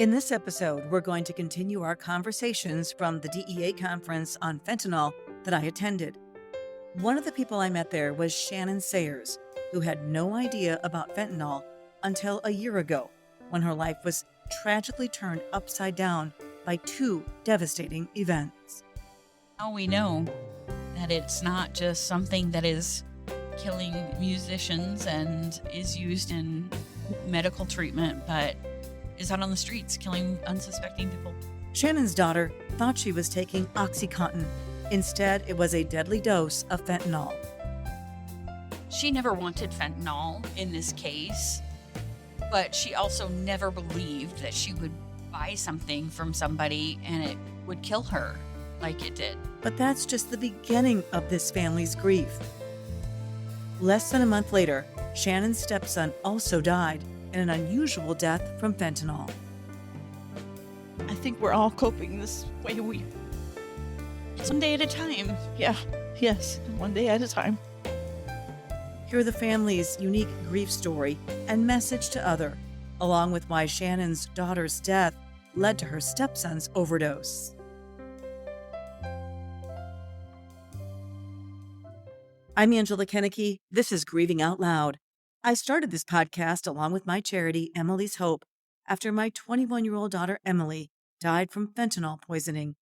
In this episode, we're going to continue our conversations from the DEA conference on fentanyl that I attended. One of the people I met there was Shannon Sayers, who had no idea about fentanyl until a year ago, when her life was tragically turned upside down by two devastating events. Now we know that it's not just something that is killing musicians and is used in medical treatment, but is out on the streets killing unsuspecting people. Shannon's daughter thought she was taking Oxycontin. Instead, it was a deadly dose of fentanyl. She never wanted fentanyl in this case, but she also never believed that she would buy something from somebody and it would kill her like it did. But that's just the beginning of this family's grief. Less than a month later, Shannon's stepson also died in an unusual death from fentanyl. I think we're all coping this way. It's one day at a time. Yes, one day at a time. Hear the family's unique grief story and message to other, along with why Shannon's daughter's death led to her stepson's overdose. I'm Angel Pletkas. This is Grieving Out Loud. I started this podcast along with my charity, Emily's Hope, after my 21-year-old daughter, Emily, died from fentanyl poisoning.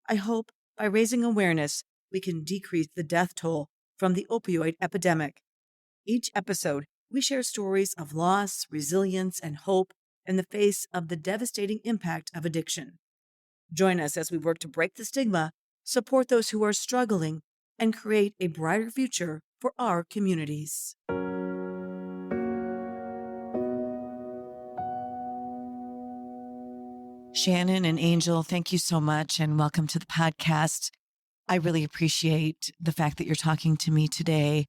I hope by raising awareness, we can decrease the death toll from the opioid epidemic. Each episode, we share stories of loss, resilience, and hope in the face of the devastating impact of addiction. Join us as we work to break the stigma, support those who are struggling, and create a brighter future for our communities. Shannon and Angel, thank you so much and welcome to the podcast. I really appreciate the fact that you're talking to me today.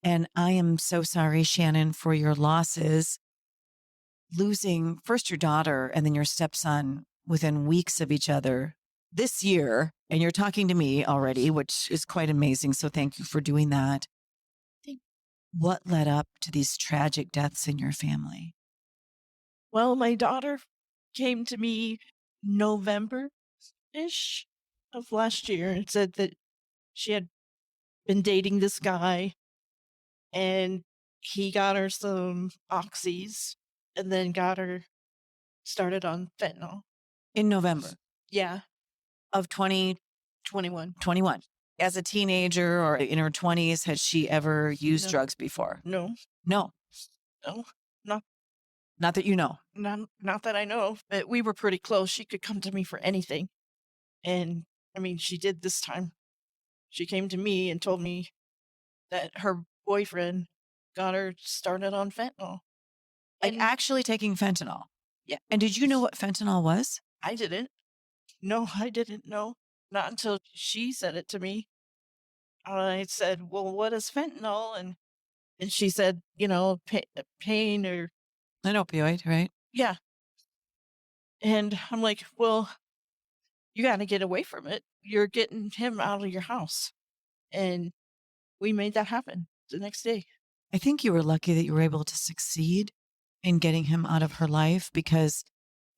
And I am so sorry, Shannon, for your losses. Losing first your daughter and then your stepson within weeks of each other this year. And you're talking to me already, which is quite amazing. So thank you for doing that. What led up to these tragic deaths in your family? Well, my daughter came to me November-ish of last year and said that she had been dating this guy and he got her some oxys and then got her started on fentanyl. In November? Yeah. Of 2021. 21. As a teenager or in her 20s, had she ever used drugs before? No. No. Not that you know. Not that I know of, but we were pretty close. She could come to me for anything. And I mean, she did this time. She came to me and told me that her boyfriend got her started on fentanyl. Like actually taking fentanyl? Yeah. And did you know what fentanyl was? I didn't. No, I didn't know. Not until she said it to me. I said, well, what is fentanyl? And she said, pain or... An opioid, right? Yeah. And I'm like, well, you got to get away from it. You're getting him out of your house. And we made that happen the next day. I think you were lucky that you were able to succeed in getting him out of her life because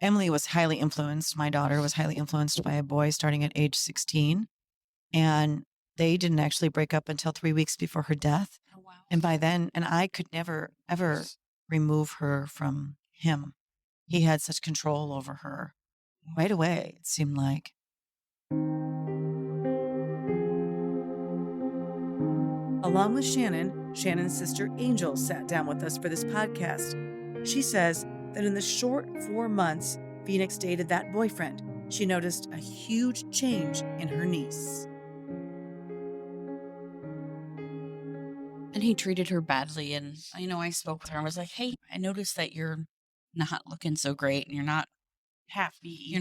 Emily was highly influenced. My daughter was highly influenced by a boy starting at age 16. And they didn't actually break up until 3 weeks before her death. Oh, wow. And by then, and I could never, ever remove her from him. He had such control over her right away, it seemed like. Along with Shannon, Shannon's sister Angel sat down with us for this podcast. She says that in the short 4 months Phoenix dated that boyfriend, she noticed a huge change in her niece. And he treated her badly. And, I spoke with her. I was like, hey, I noticed that you're not looking so great and you're not happy.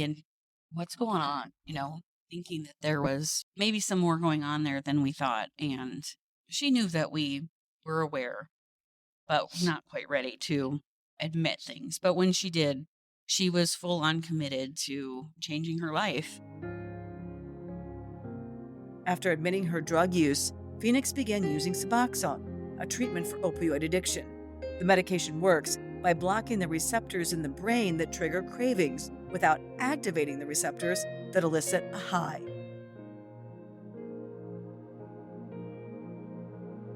And what's going on? Thinking that there was maybe some more going on there than we thought. And she knew that we were aware, but not quite ready to admit things. But when she did, she was full on committed to changing her life. After admitting her drug use, Phoenix began using Suboxone, a treatment for opioid addiction. The medication works, by blocking the receptors in the brain that trigger cravings without activating the receptors that elicit a high.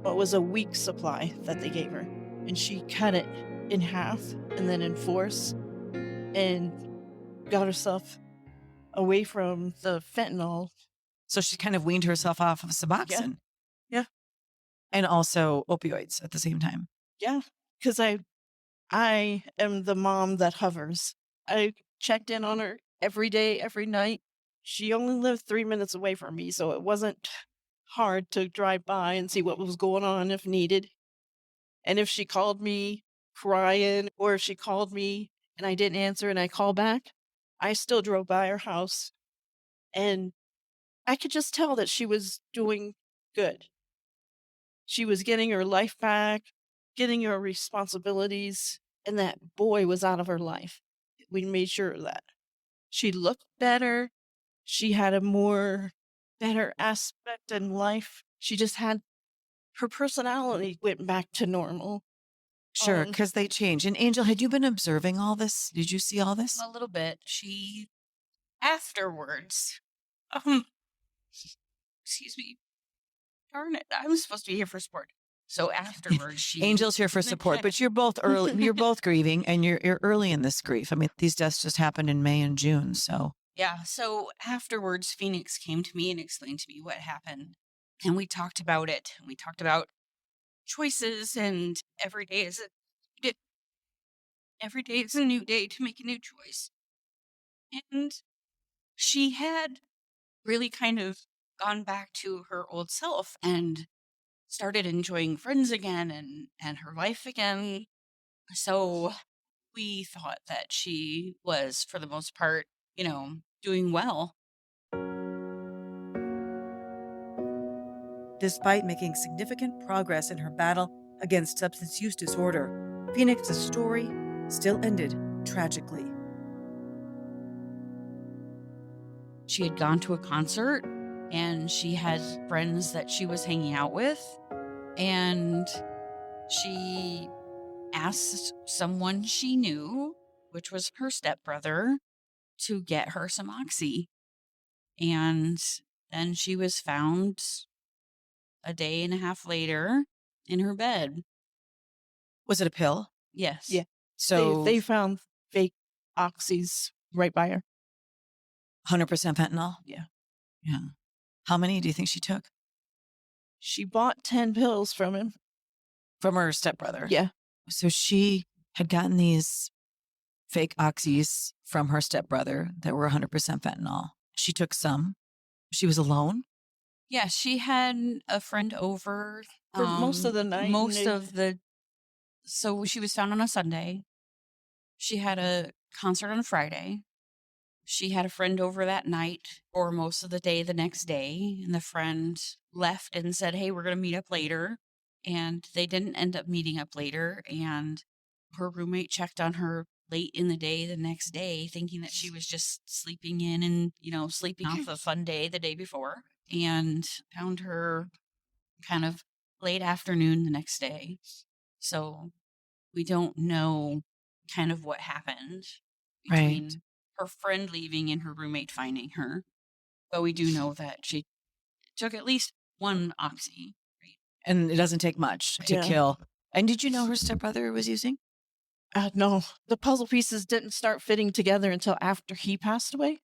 It was a week's supply that they gave her, and she cut it in half and then in fours and got herself away from the fentanyl. So she kind of weaned herself off of Suboxone. Yeah. And also opioids at the same time. Yeah, because I am the mom that hovers. I checked in on her every day, every night. She only lived 3 minutes away from me, so it wasn't hard to drive by and see what was going on if needed. And if she called me crying, or if she called me and I didn't answer and I called back, I still drove by her house. And I could just tell that she was doing good. She was getting her life back, getting her responsibilities, and that boy was out of her life. We made sure of that. She looked better. She had a more better aspect in life. She just had her personality went back to normal. Sure, because they change. And Angel, had you been observing all this? Did you see all this? A little bit. She, afterwards, excuse me. Darn it. I was supposed to be here for support. So afterwards, she. Angel's here for support, but you're both early. You're both grieving, and you're early in this grief. I mean, these deaths just happened in May and June, so. Yeah. So afterwards, Phoenix came to me and explained to me what happened. And we talked about it. We talked about choices, and every day is a new day to make a new choice. And she had really kind of gone back to her old self and started enjoying friends again and her life again. So we thought that she was, for the most part, doing well. Despite making significant progress in her battle against substance use disorder, Phoenix's story still ended tragically. She had gone to a concert and she had friends that she was hanging out with, and she asked someone she knew, which was her stepbrother, to get her some Oxy. And then she was found a day and a half later in her bed. Was it a pill? Yes. Yeah. So they found fake oxys right by her. 100% fentanyl? Yeah. Yeah. How many do you think she took? She bought 10 pills from him. From her stepbrother? Yeah. So she had gotten these fake oxys from her stepbrother that were 100% fentanyl. She took some. She was alone? Yeah, she had a friend over For most of the night. So she was found on a Sunday. She had a concert on Friday. She had a friend over that night or most of the day the next day. And the friend left and said, hey, we're going to meet up later. And they didn't end up meeting up later. And her roommate checked on her late in the day the next day, thinking that she was just sleeping in and, sleeping off a fun day the day before. And found her kind of late afternoon the next day. So we don't know kind of what happened between her friend leaving and her roommate finding her. But we do know that she took at least one Oxy. Right? And it doesn't take much to kill. And did you know her stepbrother was using? No. The puzzle pieces didn't start fitting together until after he passed away.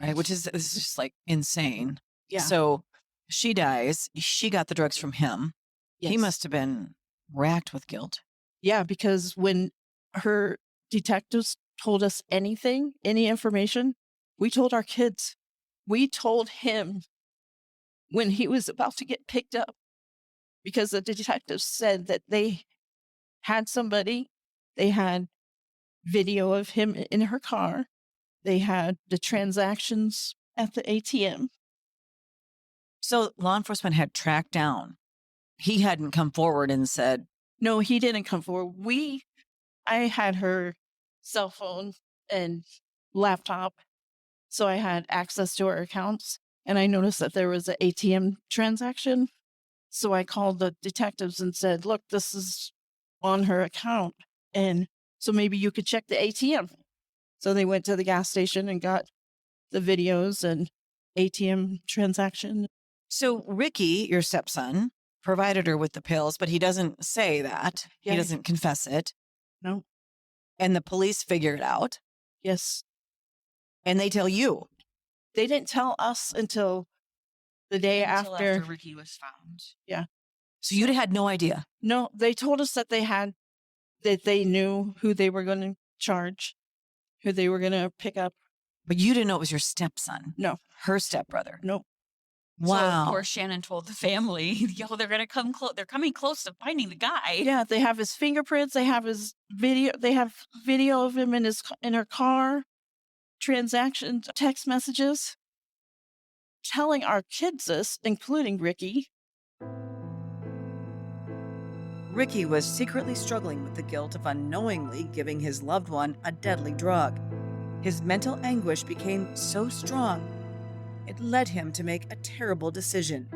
Right, which is just like insane. Yeah. So she dies. She got the drugs from him. Yes. He must have been racked with guilt. Yeah, because when her detectives told us any information, we told our kids. We told him when he was about to get picked up, because the detectives said that they had somebody, they had video of him in her car, they had the transactions at the ATM. So law enforcement had tracked down. He hadn't come forward and said, no, he didn't come forward. I had her cell phone and laptop, so I had access to her accounts, and I noticed that there was an ATM transaction. So I called the detectives and said, look, this is on her account. And So maybe you could check the ATM. So they went to the gas station and got the videos and ATM transaction. So Ricky, your stepson, provided her with the pills, but he doesn't say that. Yeah. He doesn't confess it. No. And the police figure it out. Yes. And they tell you. They didn't tell us until the day Until after. Ricky was found. Yeah. So you had no idea. No, they told us that they knew who they were going to charge, who they were going to pick up. But you didn't know it was your stepson. No. Her stepbrother. Nope. Wow. So, of course, Shannon told the family, yo, they're going to come close. They're coming close to finding the guy. Yeah, they have his fingerprints. They have his video. They have video of him in her car, transactions, text messages, telling our kids this, including Ricky. Ricky was secretly struggling with the guilt of unknowingly giving his loved one a deadly drug. His mental anguish became so strong, it led him to make a terrible decision: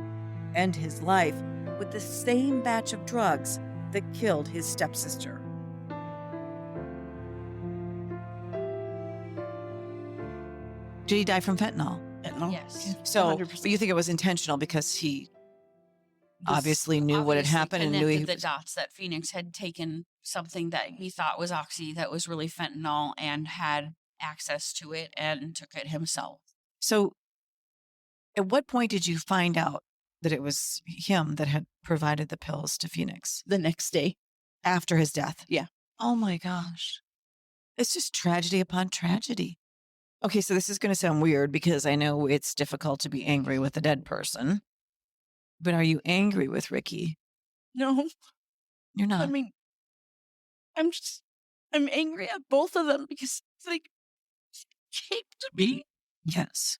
end his life with the same batch of drugs that killed his stepsister. Did he die from fentanyl? Fentanyl. Yes. So, 100%. but you think it was intentional because he This- obviously knew what had Obviously happened and knew connected he the dots that Phoenix had taken something that he thought was oxy that was really fentanyl and had access to it and took it himself. So, at what point did you find out that it was him that had provided the pills to Phoenix? the next day. After his death? Yeah. Oh my gosh. It's just tragedy upon tragedy. Okay, so this is going to sound weird because I know it's difficult to be angry with a dead person. But are you angry with Ricky? No, You're not. I mean, I'm angry at both of them because they came to me. Yes.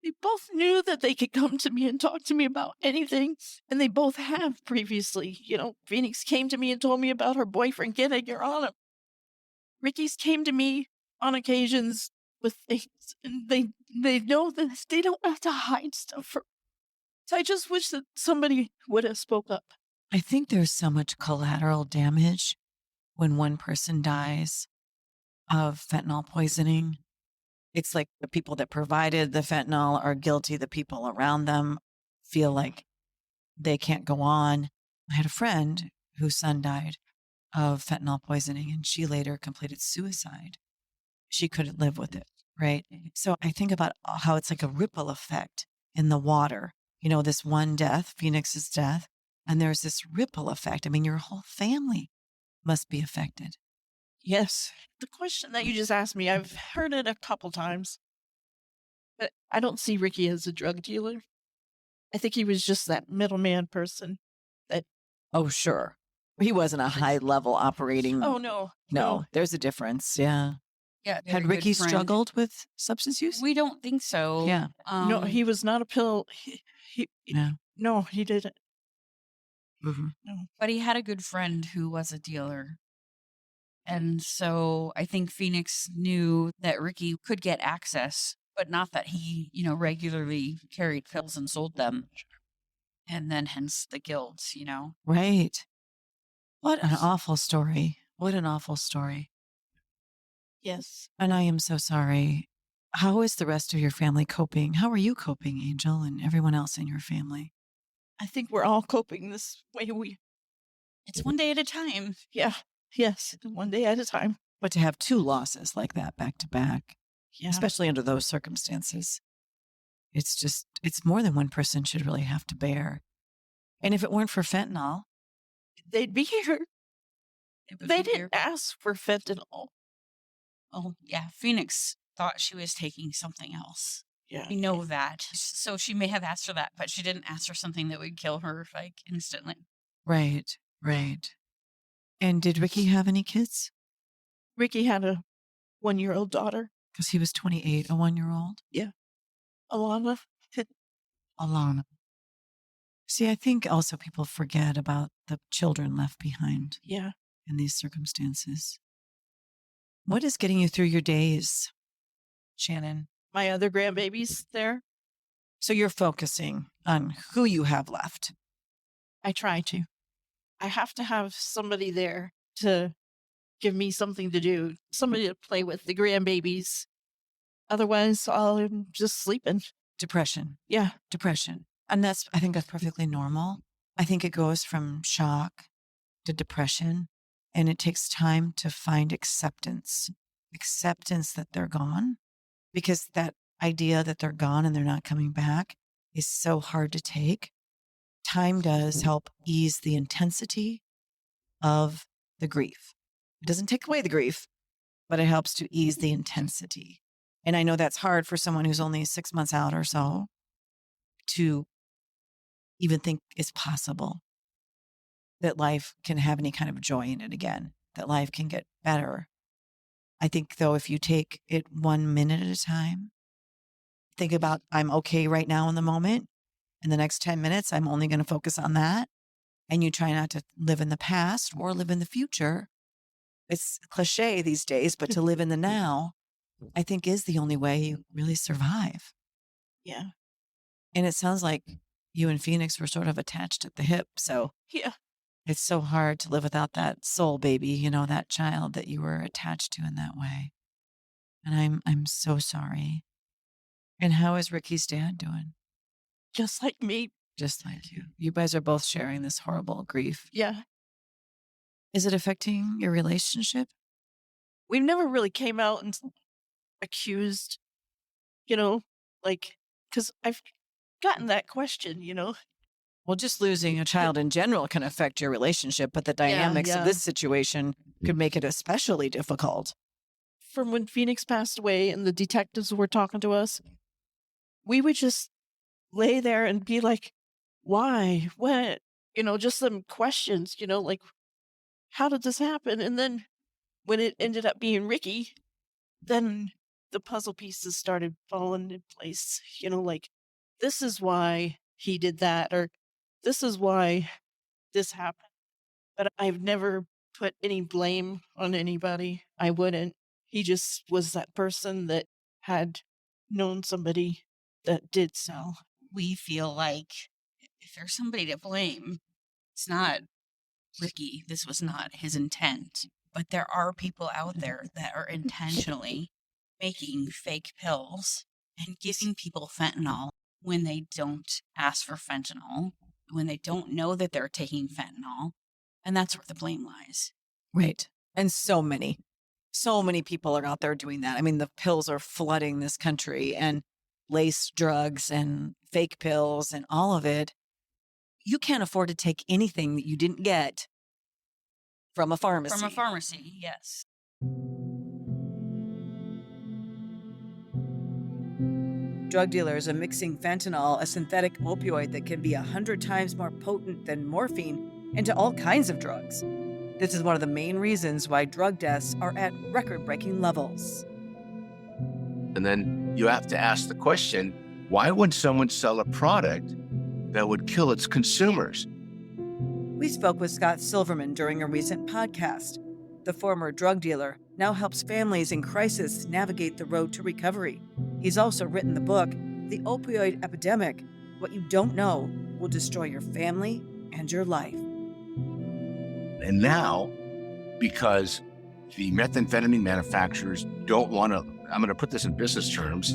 They both knew that they could come to me and talk to me about anything, and they both have previously. Phoenix came to me and told me about her boyfriend getting her on him. Ricky's came to me on occasions with things, and they know that they don't have to hide stuff from. So I just wish that somebody would have spoke up. I think there's so much collateral damage when one person dies of fentanyl poisoning. It's like the people that provided the fentanyl are guilty. The people around them feel like they can't go on. I had a friend whose son died of fentanyl poisoning, and she later completed suicide. She couldn't live with it, right? So I think about how it's like a ripple effect in the water. This one death, Phoenix's death, and there's this ripple effect. I mean, your whole family must be affected. Yes. The question that you just asked me, I've heard it a couple times. But I don't see Ricky as a drug dealer. I think he was just that middleman person. Oh, sure. He wasn't a high level operating. Oh, no. No, there's a difference. Yeah. Yeah. Had very Ricky good friend. struggled with substance use? We don't think so. Yeah. No, he was not a pill. Yeah. No, he didn't. Mm-hmm. No. But he had a good friend who was a dealer. And so I think Phoenix knew that Ricky could get access, but not that he, regularly carried pills and sold them. And then hence the guilt, Right. What an awful story. What an awful story. Yes. And I am so sorry. How is the rest of your family coping? How are you coping, Angel, and everyone else in your family? I think we're all coping this way. It's one day at a time. Yeah. Yes. One day at a time. But to have two losses like that back to back, Yeah. especially under those circumstances, it's more than one person should really have to bear. And if it weren't for fentanyl, They'd be here. It would They be didn't here. ask for fentanyl. Oh, yeah. Phoenix thought she was taking something else. Yeah. We know that. So she may have asked for that, but she didn't ask for something that would kill her instantly. right. And did Ricky have any kids? Ricky had a 1-year-old daughter, Because he was 28, a 1-year-old. Alana. Alana. See, I think also people forget about the children left behind Yeah. in these circumstances. What is getting you through your days, Shannon? My other grandbaby's there. So you're focusing on who you have left. I try to. I have to have somebody there to give me something to do, somebody to play with, the grandbabies. Otherwise, I'm just sleeping. Depression. Yeah. Depression. And I think that's perfectly normal. I think it goes from shock to depression, and it takes time to find acceptance that they're gone, because that idea that they're gone and they're not coming back is so hard to take. Time does help ease the intensity of the grief. It doesn't take away the grief, but it helps to ease the intensity. And I know that's hard for someone who's only 6 months out or so to even think it's possible that life can have any kind of joy in it again, that life can get better. I think, though, if you take it 1 minute at a time, think about, I'm okay right now in the moment. In the next 10 minutes, I'm only going to focus on that. And you try not to live in the past or live in the future. It's cliche these days, but to live in the now, I think, is the only way you really survive. Yeah. And it sounds like you and Phoenix were sort of attached at the hip. So Yeah. it's so hard to live without that soul baby, that child that you were attached to in that way. And I'm so sorry. And how is Ricky's dad doing? Just like me. Just like you. You guys are both sharing this horrible grief. Yeah. Is it affecting your relationship? We never really came out and accused, because I've gotten that question, Well, just losing a child in general can affect your relationship, but the dynamics of yeah. this situation could make it especially difficult. From when Phoenix passed away and the detectives were talking to us, we would just lay there and be like, why? What? Just some questions, like, how did this happen? And then when it ended up being Ricky, then the puzzle pieces started falling in place, like, this is why he did that, or this is why this happened. But I've never put any blame on anybody. I wouldn't. He just was that person that had known somebody that did so. We feel like if there's somebody to blame, it's not Ricky. This was not his intent. But there are people out there that are intentionally making fake pills and giving people fentanyl when they don't ask for fentanyl, when they don't know that they're taking fentanyl. And that's where the blame lies. Right. And so many people are out there doing that. I mean, the pills are flooding this country, and lace drugs and fake pills and all of it. You can't afford to take anything that you didn't get from a pharmacy. From a pharmacy, yes. Drug dealers are mixing fentanyl, a synthetic opioid that can be 100 times more potent than morphine, into all kinds of drugs. This is one of the main reasons why drug deaths are at record-breaking levels. And then you have to ask the question, why would someone sell a product that would kill its consumers? We spoke with Scott Silverman during a recent podcast. The former drug dealer now helps families in crisis navigate the road to recovery. He's also written the book, The Opioid Epidemic: What You Don't Know Will Destroy Your Family and Your Life. And now, because the methamphetamine manufacturers don't want to, I'm going to put this in business terms,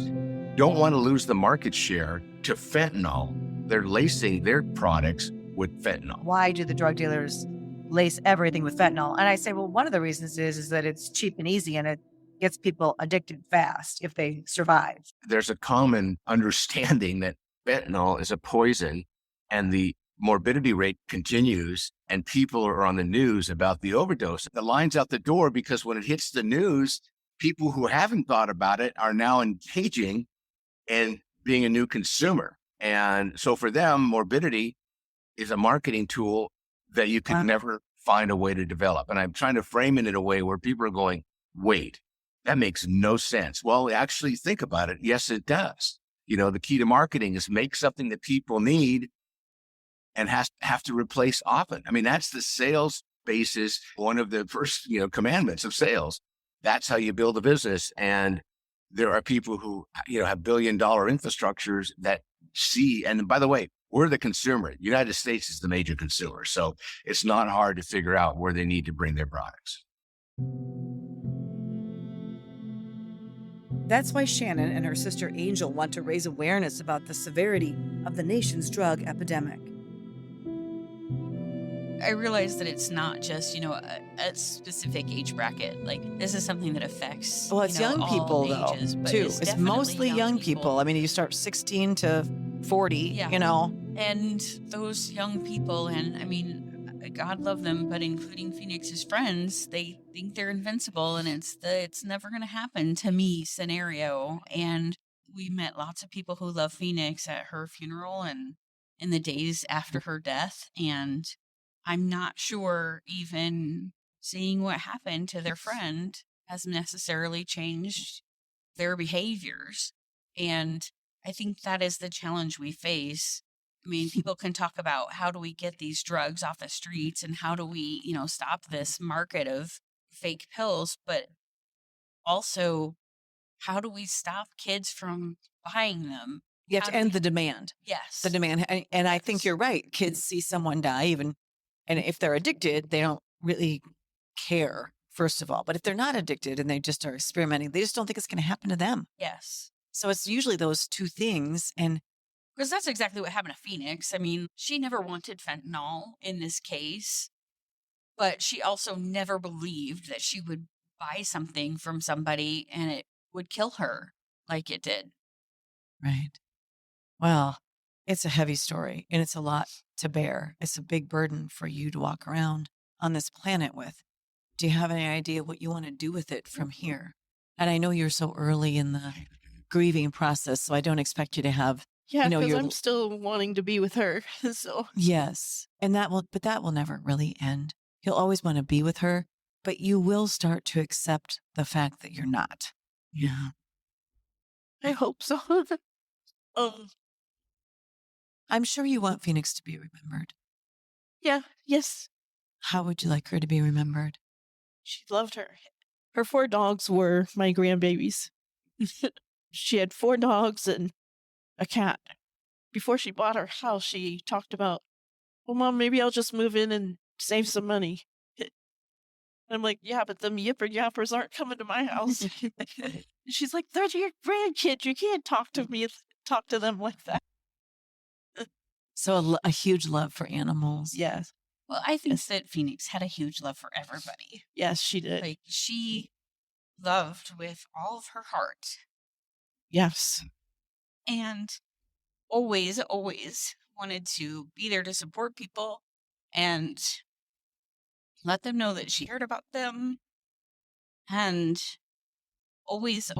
don't want to lose the market share to fentanyl, they're lacing their products with fentanyl. Why do the drug dealers lace everything with fentanyl? And I say, well, one of the reasons is that it's cheap and easy, and it gets people addicted fast if they survive. There's a common understanding that fentanyl is a poison, and the morbidity rate continues, and people are on the news about the overdose. The line's out the door because when it hits the news, people who haven't thought about it are now engaging and being a new consumer. And so for them, morbidity is a marketing tool that you could never find a way to develop. And I'm trying to frame it in a way where people are going, wait, that makes no sense. Well, actually think about it. Yes, it does. The key to marketing is make something that people need and have to replace often. I mean, that's the sales basis, one of the first, commandments of sales. That's how you build a business. And there are people who, have billion-dollar infrastructures that see, and by the way, we're the consumer. The United States is the major consumer. So it's not hard to figure out where they need to bring their products. That's why Shannon and her sister Angel want to raise awareness about the severity of the nation's drug epidemic. I realized that it's not just, a specific age bracket. Like, this is something that affects, Well, it's young all people, though, ages, but too. it's It's definitely mostly young people. I mean, you start 16 to 40, Yeah. And those young people, and I mean, God love them, but including Phoenix's friends, they think they're invincible, and it's never going to happen to me scenario. And we met lots of people who love Phoenix at her funeral and in the days after her death. And I'm not sure even seeing what happened to their friend has necessarily changed their behaviors. And I think that is the challenge we face. I mean, people can talk about how do we get these drugs off the streets and how do we, stop this market of fake pills, but also how do we stop kids from buying them? you have How to do end we- the demand. Yes. The demand. And I think Yes. you're right. Kids see someone die even, and if they're addicted, they don't really care, first of all. But if they're not addicted and they just are experimenting, they just don't think it's going to happen to them. Yes. So it's usually those two things. And Because that's exactly what happened to Phoenix. I mean, she never wanted fentanyl in this case, but she also never believed that she would buy something from somebody and it would kill her like it did. right. Well, it's a heavy story and it's a lot to bear. It's a big burden for you to walk around on this planet with. Do you have any idea what you want to do with it from here? And I know you're so early in the grieving process, so I don't expect you to have, Yeah, because you're I'm still wanting to be with her. So yes. And that will never really end. You'll always want to be with her, but you will start to accept the fact that you're not. Yeah. I hope so. I'm sure you want Phoenix to be remembered. Yeah, yes, How would you like her to be remembered? she loved her. Her 4 dogs were my grandbabies. She had 4 dogs and a cat. Before she bought her house, she talked about, well, Mom, maybe I'll just move in and save some money. And I'm like, yeah, but them yipper yappers aren't coming to my house. And she's like, they're your grandkids. You can't talk to them like that. So a huge love for animals. Yes, Well, I think Yes. that Phoenix had a huge love for everybody. yes, she did. Like, she loved with all of her heart Yes, and always wanted to be there to support people and let them know that she cared about them, and always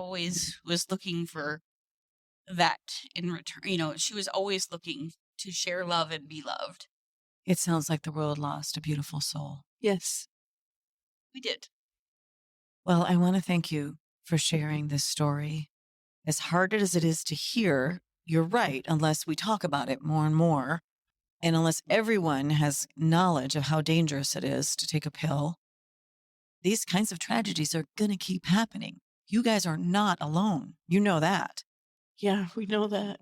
was looking for that in return. She was always looking to share love and be loved. It sounds like the world lost a beautiful soul. yes. We did. Well, I want to thank you for sharing this story. As hard as it is to hear, you're right, unless we talk about it more and more, and unless everyone has knowledge of how dangerous it is to take a pill, these kinds of tragedies are going to keep happening. You guys are not alone. You know that. Yeah, we know that.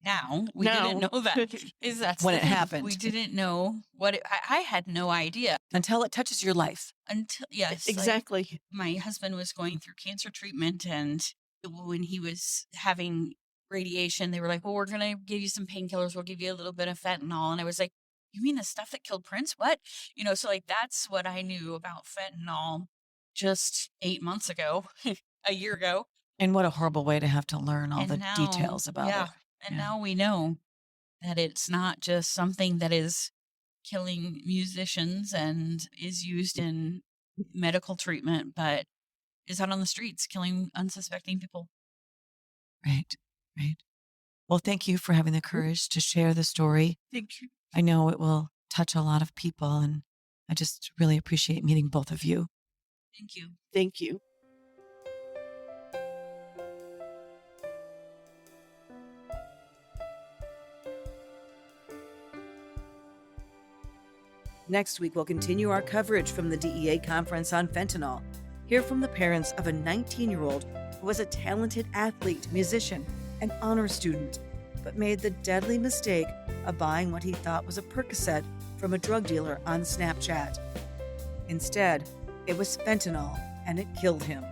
Now we didn't know that. That's When the it thing. happened. We didn't know what I had no idea Until it touches your life. until yes, like, Exactly. my husband was going through cancer treatment, and when he was having radiation, they were like, well, we're going to give you some painkillers. We'll give you a little bit of fentanyl. And I was like, you mean the stuff that killed Prince? What? So like, that's what I knew about fentanyl just 8 months ago, a year ago. And what a horrible way to have to learn all And the now- details about yeah, it. And Yeah. now we know that it's not just something that is killing musicians and is used in medical treatment, but is out on the streets killing unsuspecting people. Right. Well, thank you for having the courage to share the story. Thank you. I know it will touch a lot of people, and I just really appreciate meeting both of you. Thank you. Thank you. Next week, we'll continue our coverage from the DEA conference on fentanyl. Hear from the parents of a 19-year-old who was a talented athlete, musician, and honor student, but made the deadly mistake of buying what he thought was a Percocet from a drug dealer on Snapchat. Instead, It was fentanyl, and it killed him.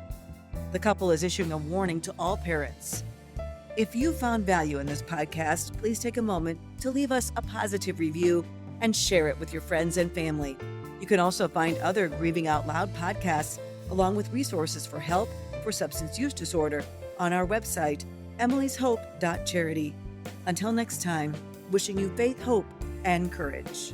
The couple is issuing a warning to all parents. If you found value in this podcast, please take a moment to leave us a positive review and share it with your friends and family. You can also find other Grieving Out Loud podcasts, along with resources for help for substance use disorder, on our website, emilyshope.charity. Until next time, wishing you faith, hope, and courage.